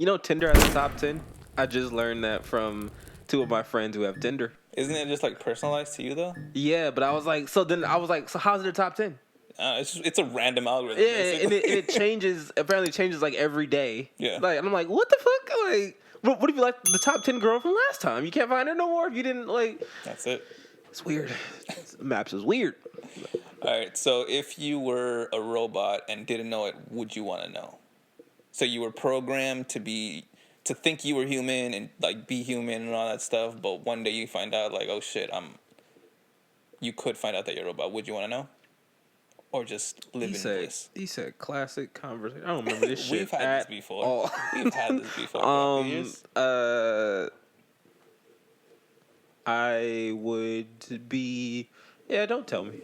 You know, Tinder has a top 10. I just learned that from two of my friends who have Tinder. Isn't it just like personalized to you though? Yeah, but I was like, so how's it a top 10? It's a random algorithm. Yeah, Basically. and it changes. Apparently, it changes like every day. Yeah. Like, and I'm like, what the fuck? Like, what if you like the top 10 girl from last time? You can't find her no more if you didn't like. That's it. It's weird. Maps is weird. All right. So if you were a robot and didn't know it, would you want to know? So you were programmed to think you were human and like be human and all that stuff, but one day you find out like, oh shit, you could find out that you're a robot. Would you want to know? Or just live in bliss? He said classic conversation. I don't remember this shit. We've had this before. We've had this before. I would be. Yeah, don't tell me.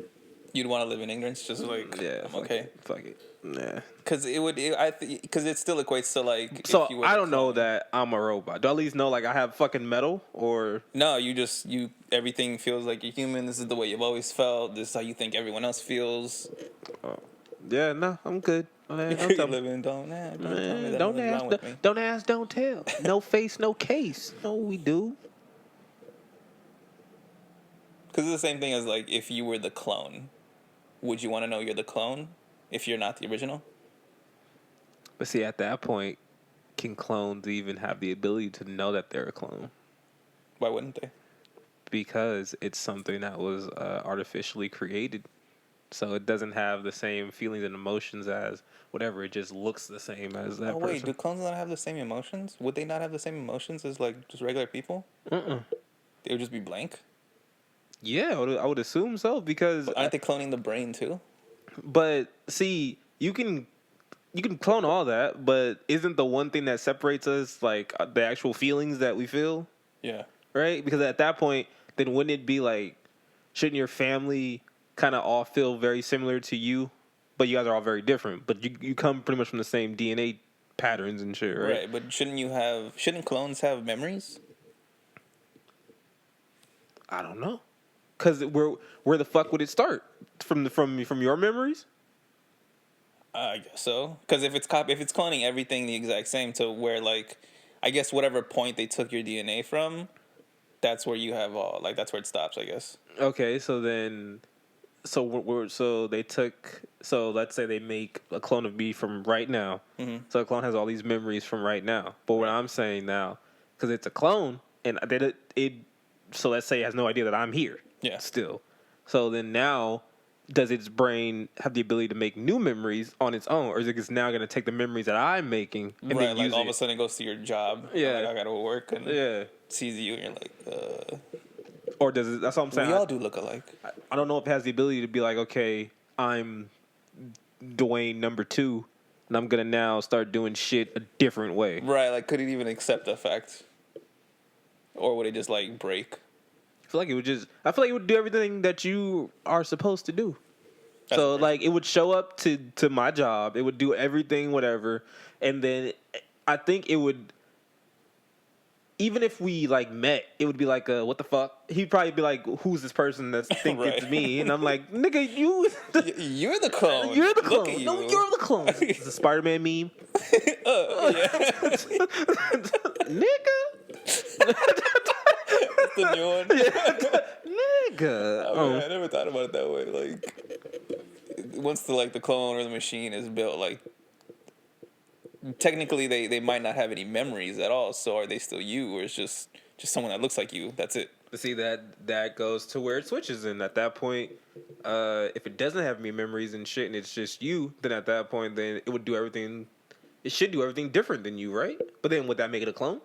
You'd want to live in ignorance, just like Yeah, I'm okay. Fuck it. Nah. Because because it still equates to like. So if you were I to don't know clone. that I'm a robot. Do I at least know like I have fucking metal or? No, you everything feels like you're human. This is the way you've always felt. This is how you think everyone else feels. Yeah, no, I'm good. Man, Don't tell me that don't nothing's ask. wrong with me. Don't ask. Don't tell. No face, no case. No, we do. Because it's the same thing as like if you were the clone, would you want to know you're the clone if you're not the original? But see, at that point, can clones even have the ability to know that they're a clone? Why wouldn't they? Because it's something that was artificially created. So it doesn't have the same feelings and emotions as whatever. It just looks the same as that person. Wait, do clones not have the same emotions? Would they not have the same emotions as like just regular people? They would just be blank. Yeah, I would assume so because But aren't they cloning the brain too? But see, you can clone all that, but isn't the one thing that separates us like the actual feelings that we feel? Yeah. Right? Because at that point, then wouldn't it be like, shouldn't your family kind of all feel very similar to you, but you guys are all very different, but you come pretty much from the same DNA patterns and shit, right? Right, but shouldn't clones have memories? I don't know. Cause where the fuck would it start? From your memories? I guess so. Because if it's cloning everything the exact same to where like, I guess whatever point they took your DNA from, that's where you have all like that's where it stops. I guess. Okay, so then, so let's say they make a clone of me from right now. Mm-hmm. So the clone has all these memories from right now. But what I'm saying now, because it's a clone, and so let's say it has no idea that I'm here. Yeah. Still. So then now, does its brain have the ability to make new memories on its own? Or is it just now going to take the memories that I'm making and right, then like use all of a sudden it goes to your job. Yeah. Like, I got to work and sees you and you're like, Or does it, that's what I'm saying. We all do look alike. I don't know if it has the ability to be like, okay, I'm Dwayne number 2, and I'm going to now start doing shit a different way. Right, like could it even accept the fact? Or would it just like break? I feel like it would do everything that you are supposed to do. So like it would show up to my job, it would do everything, whatever, and then I think it would, even if we like met, it would be like what the fuck? He'd probably be like, who's this person that thinks Right. it's me? And I'm like, nigga, You're the clone. You're the Look clone. at you. No, you're the clone. It's a Spider-Man meme. Nigga. The new one. Nigga. Oh, man, I never thought about it that way. Like, once the clone or the machine is built, like, technically they might not have any memories at all. So are they still you, or it's just someone that looks like you? That's it. But see, that goes to where it switches. And at that point, if it doesn't have any memories and shit, and it's just you, then at that point, then it would do everything. It should do everything different than you, right? But then would that make it a clone?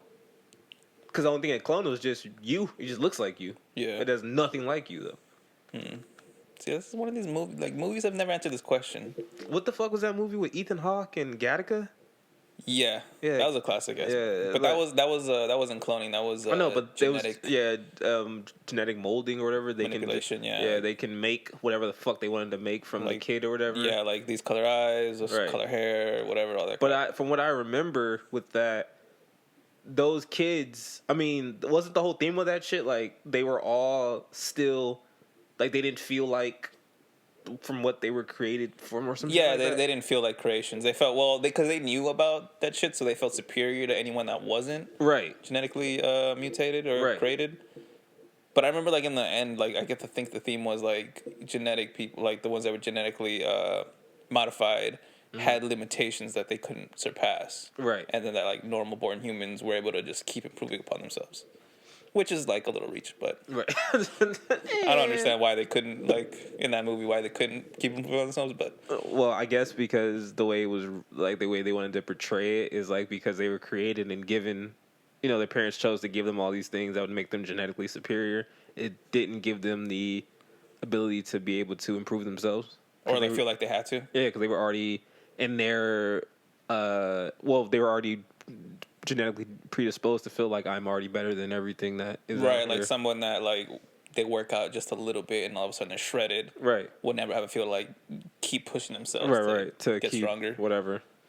Because the only thing a clone was just you. It just looks like you. Yeah. It does nothing like you, though. See, this is one of these movies. Like, movies have never answered this question. What the fuck was that movie with Ethan Hawke and Gattaca? Yeah, that was a classic. Yeah, but that wasn't cloning. That was I know, but genetic. Genetic molding or whatever. They manipulation. they can make whatever the fuck they wanted to make from the kid or whatever. Yeah, like these color eyes, or color hair, whatever, all that. But from what I remember with that, those kids, I mean, wasn't the whole theme of that shit like they were all still, like they didn't feel like from what they were created from or something. Yeah, like they that? didn't feel like creations. They felt because they knew about that shit, so they felt superior to anyone that wasn't Right. genetically mutated or Right. created. But I remember, like, in the end, like, I get to think the theme was, like, genetic people, like, the ones that were genetically modified had limitations that they couldn't surpass. Right. And then that, like, normal-born humans were able to just keep improving upon themselves. Which is, like, a little reach, but Right. I don't understand why they couldn't, like, in that movie, why they couldn't keep improving on themselves, but... Well, I guess because the way it was, like, the way they wanted to portray it is, like, because they were created and given, you know, their parents chose to give them all these things that would make them genetically superior. It didn't give them the ability to be able to improve themselves. Or they feel like they had to. Yeah, because they were already in their, they were already genetically predisposed to feel like I'm already better than everything that is out Right, like here. someone that, like, they work out just a little bit and all of a sudden they're shredded. Right. Will never have a feel like keep pushing themselves Right, to get keep stronger. whatever.